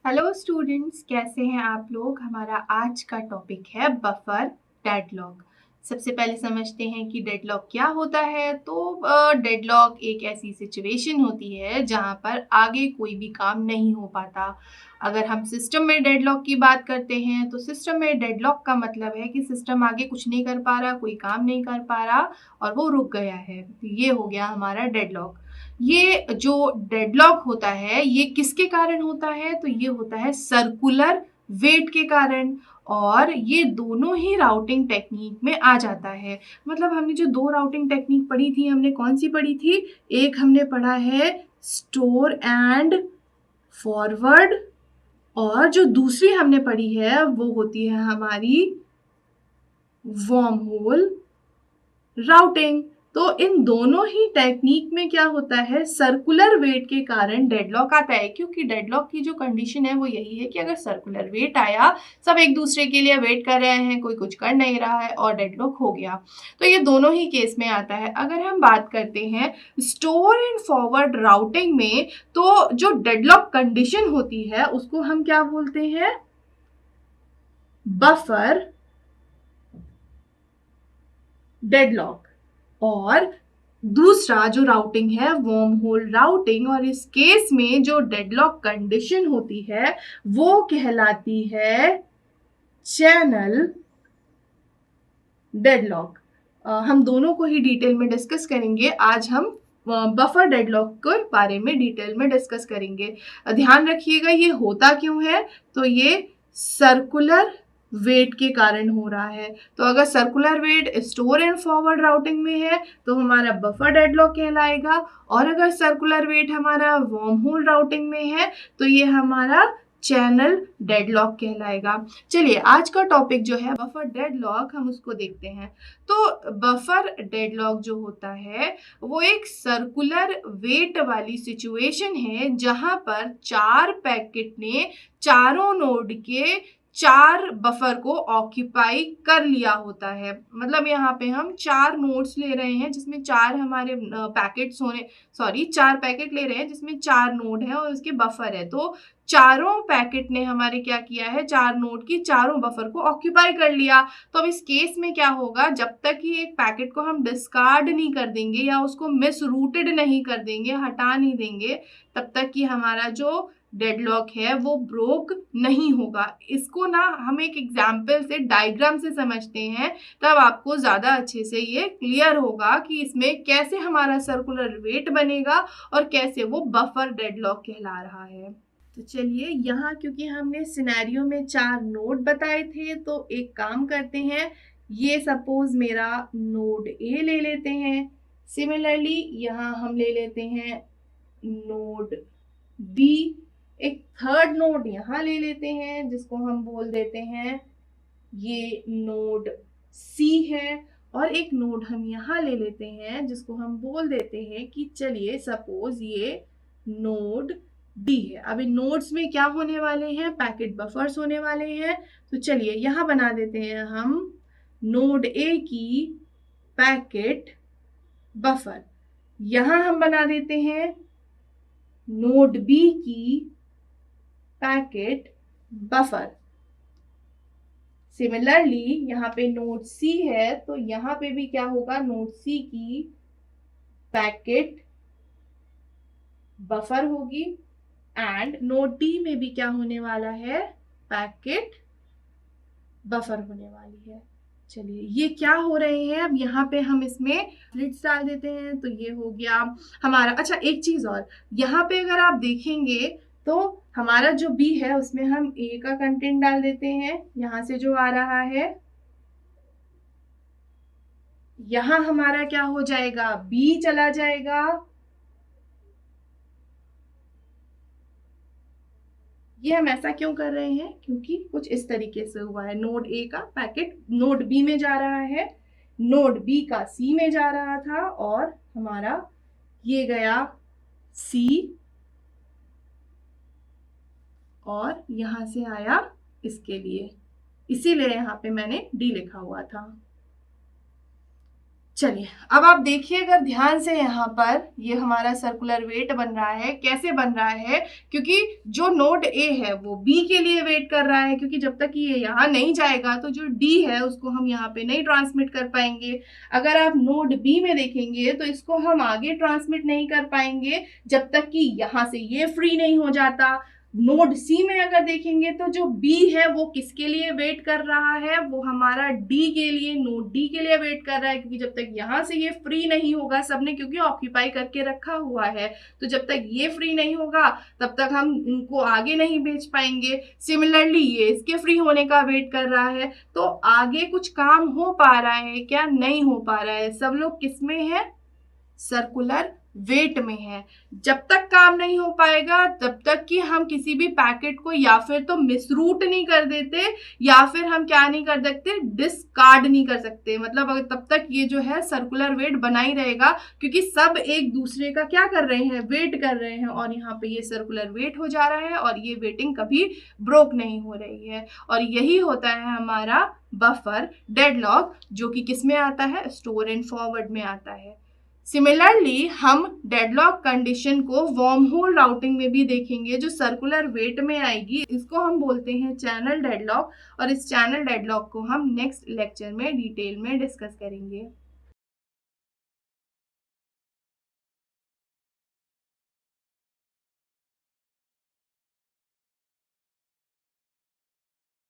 Hello students, कैसे हैं आप लोग। हमारा आज का टॉपिक है बफर डेडलॉक। सबसे पहले समझते हैं कि डेडलॉक क्या होता है। तो डेडलॉक एक ऐसी सिचुएशन होती है जहां पर आगे कोई भी काम नहीं हो पाता। अगर हम सिस्टम में डेडलॉक की बात करते हैं तो सिस्टम में डेडलॉक का मतलब है कि सिस्टम आगे कुछ नहीं कर पा रहा, कोई काम नहीं कर पा रहा और वो रुक गया है। तो ये हो गया हमारा डेडलॉक। ये जो डेडलॉक होता है ये किसके कारण होता है, तो ये होता है सर्कुलर वेट के कारण। और ये दोनों ही राउटिंग टेक्निक में आ जाता है। मतलब हमने जो दो राउटिंग टेक्निक पढ़ी थी, हमने कौन सी पढ़ी थी। एक हमने पढ़ा है स्टोर एंड फॉरवर्ड, और जो दूसरी हमने पढ़ी है वो होती है हमारी वर्म होल राउटिंग। तो इन दोनों ही टेक्निक में क्या होता है, सर्कुलर वेट के कारण डेडलॉक आता है। क्योंकि डेडलॉक की जो कंडीशन है वो यही है कि अगर सर्कुलर वेट आया, सब एक दूसरे के लिए वेट कर रहे हैं, कोई कुछ कर नहीं रहा है और डेडलॉक हो गया। तो ये दोनों ही केस में आता है। अगर हम बात करते हैं स्टोर एंड फॉरवर्ड राउटिंग में, तो जो डेडलॉक कंडीशन होती है उसको हम क्या बोलते हैं, बफर डेडलॉक। और दूसरा जो राउटिंग है वर्म होल राउटिंग, और इस केस में जो डेडलॉक कंडीशन होती है वो कहलाती है चैनल डेडलॉक। हम दोनों को ही डिटेल में डिस्कस करेंगे। आज हम बफर डेडलॉक के बारे में डिटेल में डिस्कस करेंगे। ध्यान रखिएगा ये होता क्यों है, तो ये सर्कुलर वेट के कारण हो रहा है। तो अगर circular wait store and forward routing में है तो हमारा बफर डेडलॉक कहलाएगा, और अगर सर्कुलर वेट हमारा वर्म होल राउटिंग में है तो ये हमारा चैनल डेडलॉक कहलाएगा। चलिए आज का टॉपिक जो है बफर डेडलॉक, हम उसको देखते हैं। तो बफर डेडलॉक जो होता है वो एक सर्कुलर वेट वाली सिचुएशन है जहां पर चार पैकेट ने चारों नोड के चार बफर को ऑक्यूपाई कर लिया होता है। मतलब यहाँ पे हम चार नोड्स ले रहे हैं जिसमें चार हमारे पैकेट्स होने, सॉरी चार पैकेट ले रहे हैं जिसमें चार नोड है और उसके बफर है। तो चारों पैकेट ने हमारे क्या किया है, चार नोड की चारों बफर को ऑक्यूपाई कर लिया। तो अब इस केस में क्या होगा, जब तक कि एक पैकेट को हम डिस्कार्ड नहीं कर देंगे या उसको मिस रूटेड नहीं कर देंगे, हटा नहीं देंगे, तब तक कि हमारा जो डेडलॉक है वो ब्रोक नहीं होगा। इसको ना हम एक एग्जाम्पल से, डायग्राम से समझते हैं, तब आपको ज्यादा अच्छे से ये क्लियर होगा कि इसमें कैसे हमारा सर्कुलर वेट बनेगा और कैसे वो बफर डेडलॉक कहला रहा है। तो चलिए यहाँ, क्योंकि हमने सिनेरियो में चार नोड बताए थे, तो एक काम करते हैं, ये सपोज मेरा नोड ए ले लेते हैं। सिमिलरली यहाँ हम ले लेते हैं नोड बी। एक थर्ड नोड यहाँ ले लेते हैं जिसको हम बोल देते हैं ये नोड सी है। और एक नोड हम यहाँ ले लेते हैं जिसको हम बोल देते हैं कि चलिए सपोज ये नोड डी है। अब इन नोड्स में क्या होने वाले हैं, पैकेट बफर्स होने वाले हैं। तो चलिए यहाँ बना देते हैं हम नोड ए की पैकेट बफर। यहाँ हम बना देते हैं नोड बी की पैकेट बफर। सिमिलरली यहाँ पे नोड सी है तो यहाँ पे भी क्या होगा, नोड सी की पैकेट बफर होगी। एंड नोड डी में भी क्या होने वाला है, पैकेट बफर होने वाली है। चलिए ये क्या हो रहे हैं, अब यहाँ पे हम इसमें लिट्स डाल देते हैं। तो ये हो गया हमारा। अच्छा एक चीज और, यहाँ पे अगर आप देखेंगे तो हमारा जो बी है उसमें हम ए का कंटेंट डाल देते हैं। यहाँ से जो आ रहा है, यहाँ हमारा क्या हो जाएगा, बी चला जाएगा। ये हम ऐसा क्यों कर रहे हैं, क्योंकि कुछ इस तरीके से हुआ है, नोड ए का पैकेट नोड बी में जा रहा है, नोड बी का सी में जा रहा था, और हमारा ये गया सी और यहां से आया इसके लिए, इसीलिए यहाँ पे मैंने डी लिखा हुआ था। चलिए अब आप देखिए अगर ध्यान से, यहाँ पर ये हमारा सर्कुलर वेट बन रहा है। कैसे बन रहा है? क्योंकि जो नोड ए है वो बी के लिए वेट कर रहा है, क्योंकि जब तक ये यहाँ नहीं जाएगा तो जो डी है उसको हम यहाँ पे नहीं ट्रांसमिट कर पाएंगे। अगर आप नोड बी में देखेंगे तो इसको हम आगे ट्रांसमिट नहीं कर पाएंगे जब तक कि यहाँ से ये फ्री नहीं हो जाता। नोड सी में अगर देखेंगे तो जो बी है वो किसके लिए वेट कर रहा है? वो हमारा डी के लिए, नोड डी के लिए वेट कर रहा है, क्योंकि जब तक यहाँ से ये फ्री नहीं होगा, सबने क्योंकि ऑक्यूपाई करके रखा हुआ है, तो जब तक ये फ्री नहीं होगा तब तक हम इनको आगे नहीं भेज पाएंगे। सिमिलरली ये इसके फ्री होने का वेट कर रहा है, तो आगे कुछ काम हो पा रहा है क्या? नहीं हो पा रहा है। सब लोग किस में है? सर्कुलर वेट में है। जब तक काम नहीं हो पाएगा तब तक कि हम किसी भी पैकेट को या फिर तो मिसरूट नहीं कर देते, या फिर हम क्या नहीं कर सकते? डिस्कार्ड नहीं कर सकते। मतलब अगर तब तक ये जो है सर्कुलर वेट बना ही रहेगा, क्योंकि सब एक दूसरे का क्या कर रहे हैं? वेट कर रहे हैं, और यहाँ पे ये सर्कुलर वेट हो जा रहा है और ये वेटिंग कभी ब्रोक नहीं हो रही है। और यही होता है हमारा बफर डेडलॉक, जो कि किस में आता है? स्टोर एंड फॉरवर्ड में आता है। सिमिलरली हम डेडलॉक कंडीशन को वर्म होल राउटिंग में भी देखेंगे, जो सर्कुलर वेट में आएगी। इसको हम बोलते हैं चैनल डेडलॉक, और इस चैनल डेडलॉक को हम नेक्स्ट लेक्चर में डिटेल में डिस्कस करेंगे।